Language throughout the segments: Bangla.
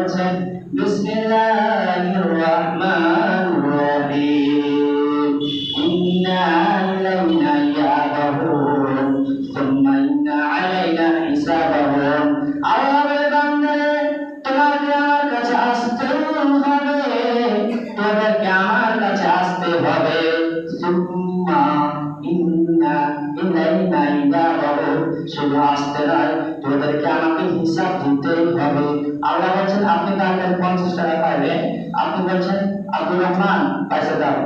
বলছেন বিসমিল্লাহির রহমানির রহিম ইন্না ইলাইনা ইয়াবাহুম সুম্মা ইন্না আলাইনা হিসাবাহুম। আল্লাহ বলে বান্দা তোমাকে আমার কাছে আসতে হবে, তোমাকে আমার কাছে আসতে হবে। সুম্মা ইন্না ইলাইনা ইয়াবাহুম, শুধু আসতে নয় তোদেরকে আমাকে হিসাব দিতেই হবে। আল্লাহ বলছেন আপনি তাহলে 50 টাকা পাইবেন, আপনি বলছেন আব্দুর রহমান পয়সা দাও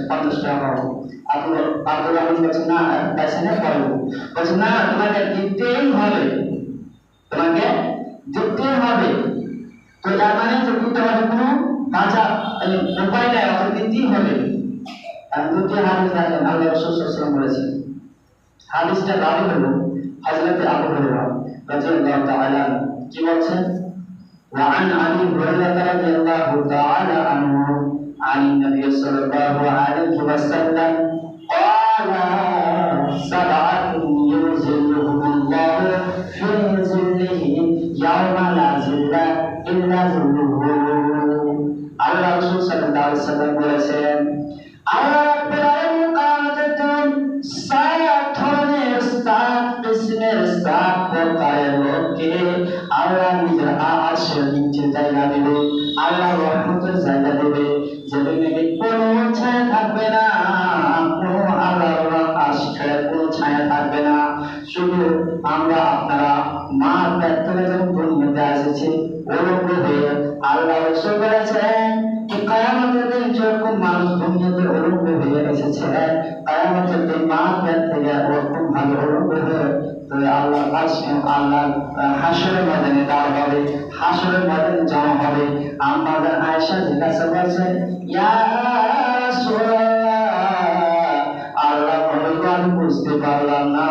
50 টাকা পাবো। আব্দুর রহমান বলছেন না পয়সা নেই পাবো, বলছেন না তোমাকে দিতেই হবে, তোমাকে দিতেই হবে। তো তার মানে যে দিতে হবে কোনো বাঁচা উপায় নাই, ওকে দিতেই হবে। আর দ্বিতীয় হাদিস দেখেন আল্লাহ রাসূল সাল্লাল্লাহু আলাইহি ওয়াসাল্লাম বলেছেন, হাদিসটা রাবি হলো হযরত আবু হুরায়রা রাদিয়াল্লাহু তাআলা কি বলছেন, وعن أبي هريرة رضي الله تعالى عنه عن النبي صلى الله عليه وسلم قال سبعة يظلهم الله في ظله يوم لا ظل إلا ظله। আল্লাহ রাসূল সাল্লাল্লাহু আলাইহি ওয়াসাল্লাম বলেছেন আল্লাহ রাব্বুল আলামিন কিয়ামতের দিন 7 ধরনের 7 কিসমের 7 প্রকারের লোককে আল্লাহ নিজের আরশের নিচে জায়গা দেবে, আল্লাহ রহমতের জায়গা দেবে, যেখানে কোনো ছায়া থাকবে না, কোনো আল্লাহর আরশ ছেড়ে কোনো ছায়া থাকবে না। শুধু আমরা আপনারা মা পেট থেকে যখন দুনিয়াতে এসেছি ওরকম হয়ে আল্লাহ রাসূল বলেছেন কিয়ামতের দিন যখন মানুষ দুনিয়াতে ওরকম হয়ে এসেছে, কিয়ামতের দিন মা পেট থেকে ওরকম ভাবে ওরকম হয়ে আল্লাহ আল্লাহ হাসরের ময়দানে দাঁড় হবে, হাসরের ময়দানে জমা হবে। আমাদের আয়েশা জিজ্ঞাসা করছেন ইয়া রাসূলুল্লাহ, আল্লাহ বলে আমি বুঝতে পারলাম না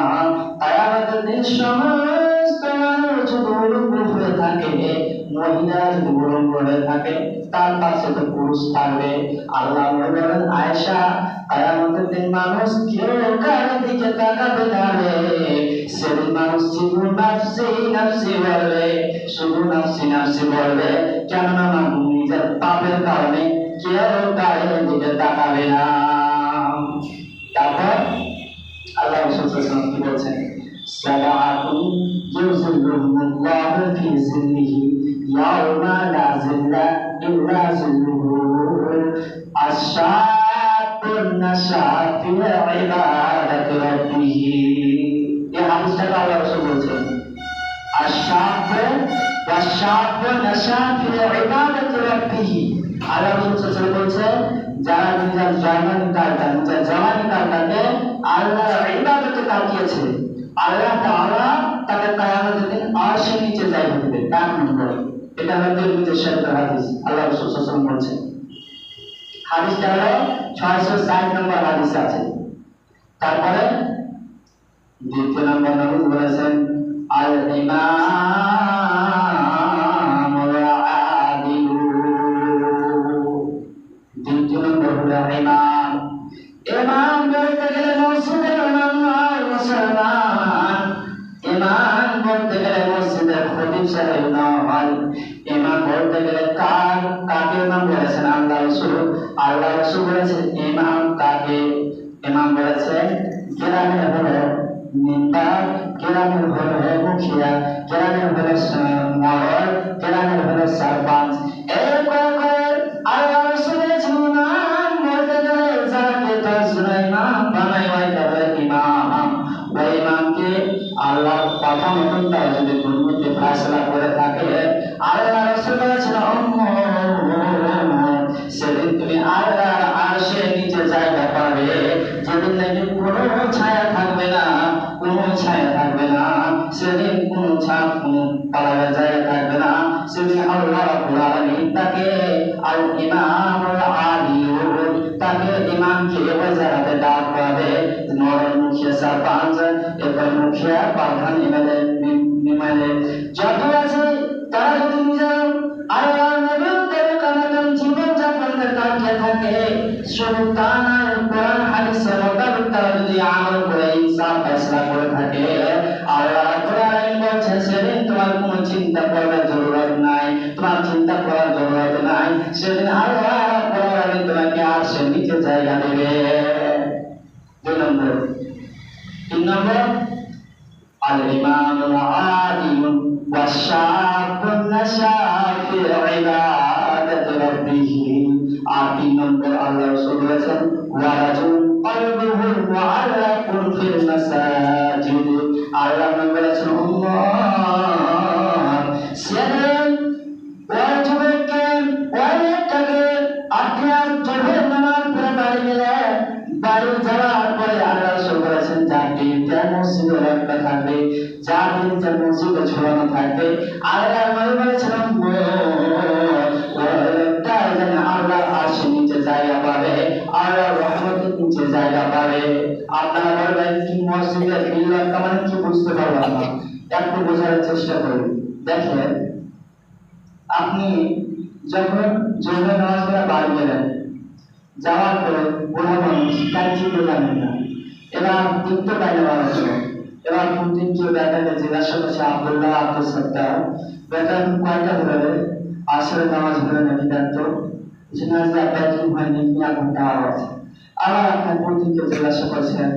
কিয়ামতের দিন সমস্ত মানুষ উলঙ্গ হয়ে থাকে, মহিলা যদি উলঙ্গ হয়ে থাকে তার পাশে তো পুরুষ থাকবে। আল্লাহ বলেন আয়েশা কিয়ামতের দিন মানুষ কেউ কার দিকে তাকাবে না রে, সেদিন মানুষ শুধু নাফসি নাফসি বলবে, শুধু নাফসি নাফসি বলবে, কেননা মানুষ নিজের পাপের কারণে কেউ কার দিকে তাকাবে না। তারপর আল্লাহ রাসূল সাল্লাল্লাহু আলাইহি ওয়াসাল্লাম কি বলছেন, সালাতুন ইউযিল্লুহুমুল্লাহু ফি জিল্লিহি ইয়াওমা লা জিল্লা ইল্লা জিল্লুহু আশ-শাবুন নাশা ফি ইবাদাতি রাব্বিহি। এই হাদিসটা আল্লাহ রাসূল বলেছেন আশ-শাবু নাশা ফি ইবাদাতি রাব্বিহি। আল্লাহ রাসূল সাল্লাল্লাহু আলাইহি ওয়াসাল্লাম বলেছেন যারা নিজের জওয়ানি কালটাকে আল্লাহর ইবাদতে কাটিয়েছে আল্লাহ তাআলা তাকে কিয়ামতের দিন আরশের নিচে জায়গা দিবেন। এক নম্বর, এটা হলো তিরমিজি শরীফের হাদিস, আল্লাহ রাসূল সাল্লাল্লাহু আলাইহি ওয়াসাল্লাম বলেছেন। হাদিসটা হলো 660 নম্বর হাদিস আছে। তারপরে দ্বিতীয় নম্বর নবী বলেছেন আল ইমামুল আদিল। দ্বিতীয় নম্বর হলো ইমাম। ইমাম বলতে গেলে মসজিদের ইমাম নয় মুসলমান, ইমাম বলতে গেলে মসজিদের খতিব সাহেব নয়, ইমাম বলতে গেলে কাকে ইমাম বলেছেন আল্লাহ রাসূল। আল্লাহ রাসূল বলেছেন ইমাম কাকে, ইমাম বলেছেন গ্রামের হলো মিম্বার, গ্রামের হলো মুখিয়া, গ্রামের হলো মহল, গ্রামের হলো সরপঞ্চ। এই প্রকার আল্লাহ রাসূল বলেছেন ইমাম বলতে গেলে যাকে তাজরা ইমাম বানায় হয় তাহলে ইমাম। ওই ইমামকে আল্লাহ কথা মতন তারা যদি দুর্নীতি ফয়সালা করে থাকে আল্লাহ রাসূল বলেছেন সেদিন তুমি আল্লাহর আরশের নিচে জায়গা পাবে, যেদিন নাকি কোনো ছায়া থাকবে না, কোনো ছায়া থাকবে না, সেদিন কোনো ছায়া কোনো পালাবার জায়গা থাকবে না। সেদিন আল্লাহ রাব্বুল আলামিন তাকে আল ইমামুল আদিল, তাকে ইমামকে ওই জায়গাতে ডাক পাবে নরের মুখিয়া সরপঞ্চ, এবার মুখিয়া প্রধান এমএলএ যত আছে তারা যদি নিজের আল্লাহ নবীর তরিকামত জীবন যাপন করতে থাকে, শুধু তা নয় কোরআন হাদিসের মোতাবেক তারা যদি আমল করে ইনসাফ ফয়সালা করে থাকে আল্লাহ রাব্বুল আলামিন বলছেন সেদিন তোমার কোনো চিন্তা করার জরুরত নাই, তোমার চিন্তা সেদিন আল্লাহ রাব্বুল আলামিন তোমাকে আরশের নিচে জায়গা দেবে। 2 নম্বর। 3 নম্বর, আল ইমামুল আদিলুন ওয়াশাবুন নাশা ফি ইবাদাতি রাব্বিহি। আর 3 নম্বর আল্লাহ রাসূল বলেছেন ওয়ারাজুল কলবুহু মুআল্লাকুন ফিল মাসাজিদ। আল্লাহ নবী বলেছেন আল্লাহ সেদিন ওই যুবককে ওই লোকটাকে আপনি আর জোহরের নামাজ পড়ে বাড়ি গেলেন, বাড়ি যাওয়ার পরে আল্লাহ রাসূল বলেছেন যার দিনটা মসজিদে রাখতে থাকবে, যার দিনটা মসজিদে ঝোলানো থাকবে, আল্লাহ নবী বলেছেন আল্লাহ আরশের নিচে জায়গা পাবে, আল্লাহ রহমতের নিচে জায়গা পাবে। আপনারা বলবেন কি মসজিদের বিল রাখা মানে কি বুঝতে পারলাম না, একটু বোঝার চেষ্টা করুন। দেখেন, আপনি যখন জোহরের নামাজ পড়ে বাড়ি গেলেন, যাওয়ার পরে বুড়া মানুষ তাই চিনতে জানেন না, এবার দেখতে পাইলে মানুষ, এবার প্রতিদিন কেউ বেটাকে জিজ্ঞাসা করছে আব্দুল্লাহ আব্দুল সত্তার বেটা কয়টা ধরে আসলে নামাজ পড়ে নাকি দেখতো জিনাজা ব্যাটিং হয়নি মিয়া ঘন্টা আওয়াজ। আবার আপনার প্রতিদিনকে জিজ্ঞাসা করছেন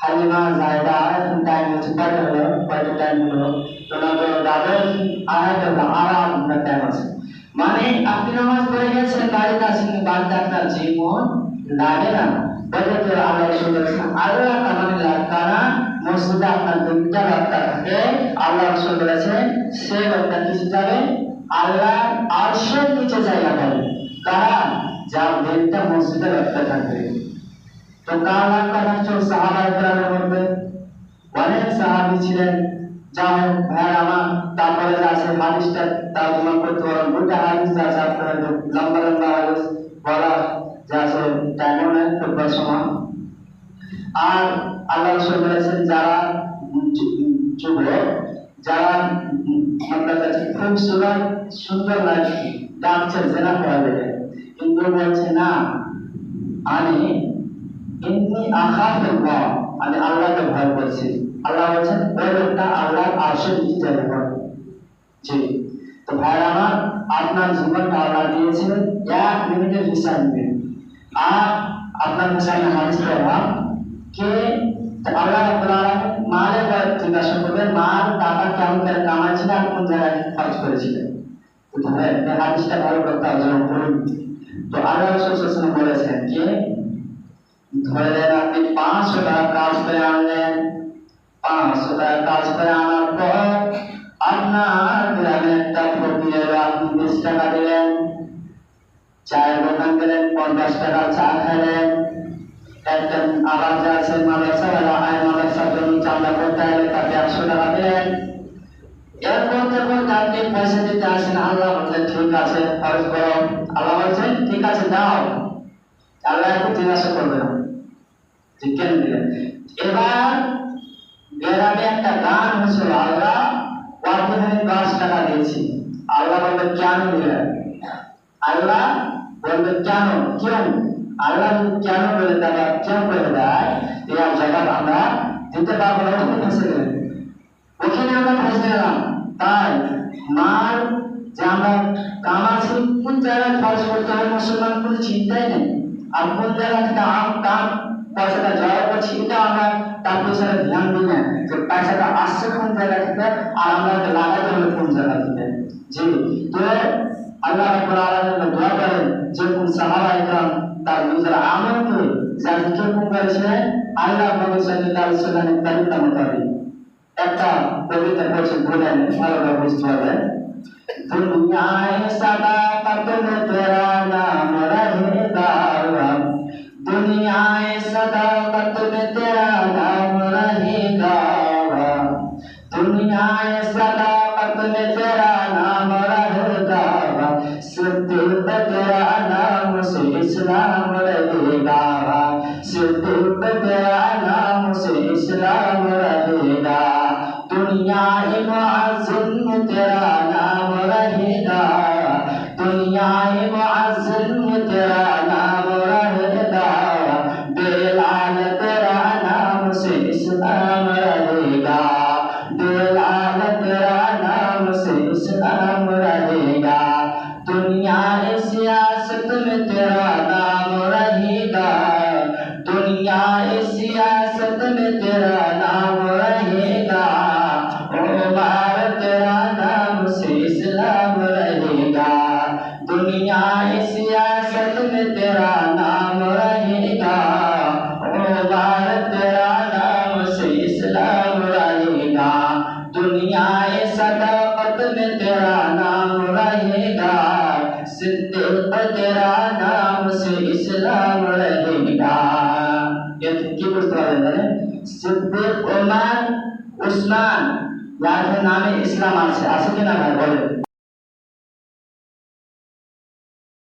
হালিমা জায়দা এখন টাইম হচ্ছে কয়টা হলো, কয়টা টাইম হলো, তোমার তো দাদর আড়াইটা হলো, আড়াই ঘন্টা টাইম আছে। মানে আপনি নামাজ পড়ে গেছেন, বাড়িতে আসেন, বাড়িতে আপনার জীবন লাগে না। বলতে আল্লাহ বলেছেন আল্লাহ মানে কারা মসজিদে আপনার দুইটা রাস্তা থাকে, আল্লাহ রাসূল বলেছেন সে লোকটা কিসে যাবে, আল্লাহ আরশের নিচে জায়গা পাবে। কারা? যার দিনটা মসজিদে রাস্তা থাকবে। তো কার রাস্তা থাকছে? সাহাবায়ে কেরামের মধ্যে অনেক সাহাবী ছিলেন। যাও ভাই আমার, তারপরে আছে হাদিসটা তারজমা করতে পারেন, দুটা হাদিস আছে আপনারা লম্বা লম্বা হাদিস বলা যা আছে টাইমও নেই খুববার সময়। আর আল্লাহ রাসূল বলেছেন যারা যুবক, যারা আপনার কাছে খুব সুন্দর লাগে ডাকছে জেনা করা যাবে, কিন্তু বলছে না আমি এমনি আখাফুল্লাহ, আমি আল্লাহকে ভয় করছি। আল্লাহ বলছেন ওই লোকটা আল্লাহ আরশের নিচে জায়গা পাবে। জি, তো ভাইরা আমার, আপনার জীবনটা আল্লাহ দিয়েছেন 1 মিনিটের হিসাব নেবেন। আর আপনার সামনে হাদিস পড়া কে আল্লাহ রাব্বুল আলামিন মালের ব্যাপারে জিজ্ঞাসা করবেন, মাল টাকা কেমন করে কামাইছিলেন আর কোন জায়গায় খরচ করেছিলেন। তো ভাই এই হাদিসটা ভালো করতে হবে বলুন। তো আল্লাহ রাসূল সাল্লাল্লাহু আলাইহি ওয়াসাল্লাম বলেছেন যে ধরে নেন আপনি 500 টাকা কাজ করে আনলেন, 500 টাকা কাজ করে আনার পর আপনার গ্রামে একটা ফকিরের আপনি 20 টাকা দিলেন, চায়ের দোকান দিলেন 50 টাকা চা খেলেন, একটা আবার যে আছে মাদ্রাসাওয়ালা আয় মাদ্রাসার জন্য চাঁদা করতে হলে তাকে 100 টাকা দিলেন। এরপর আপনি পয়সা দিতে আসেন, আল্লাহ বলছেন ঠিক আছে খরচ করো, আল্লাহ বলছেন ঠিক আছে দাও, আল্লাহ একটু জিজ্ঞাসা করবে না যে কেন দিলেন। এবার গ্রামে একটা গান হয়েছিল, আল্লাহ অর্থনীতি 10 টাকা দিয়েছি, আল্লাহ বলবে কেন দিলেন, আল্লাহ বলবে কেন, কেউ আল্লাহ কেন বলে দেয়, কেউ বলে দেয়, এর জবাব আমরা দিতে পারবো না, ওখানে ফেসে গেলেন, ওখানে আমরা ফেসে গেলাম। তাই মাল যে আমরা কামাচ্ছি কোন জায়গায় খরচ করতে হবে মুসলমান কোনো চিন্তাই নেই, আর কোন জায়গা থেকে কাম পয়সাটা জড়ো করছি এটা আমরা তার পয়সাটা ধ্যান দিই না, যে পয়সাটা আসছে কোন জায়গা থেকে আর আমরা লাগাতে হবে কোন জায়গা থেকে। জি, তো আল্লাহ রাব্বুল আলামিন দোয়া করেন যে কোন সাহাবায়ে কেরাম তার নিজের আমলকে যা জিজ্ঞাসা করেছে আল্লাহ নবী সাল্লাল্লাহু আলাইহি ওয়াসাল্লামের তরিকা মোতাবেক একটা কবিতা পড়ছে, বলেন ভালোভাবে বুঝতে পারবেন। দুনিয়ায় সাদাকত में तेरा नाम रहेगा, दुनियाए सदाकत में तेरा नाम रहेगा, दुनियाए सदाकत में तेरा नाम रहेगा, सिद्दीक तेरा नाम से इस्लाम रहेगा, सिद्दीक तेरा नाम से इस्लाम रहेगा, दुनियाए मुअज्जिन में तेरा नाम रहेगा, दुनियाए मुअज्जिन में तेरा नाम रहेगा, बेलाल तेरा नाम से इस्लाम रहेगा, बेलाल तेरा नाम से इस्लाम रहेगा, दुनिया तेरा नाम से इस्लाम रहेगा। ये की बुझते पारेন सिद्दीक, उमर, उस्मान, यार नामे इस्लाम আছে কি না ভাই বলেন?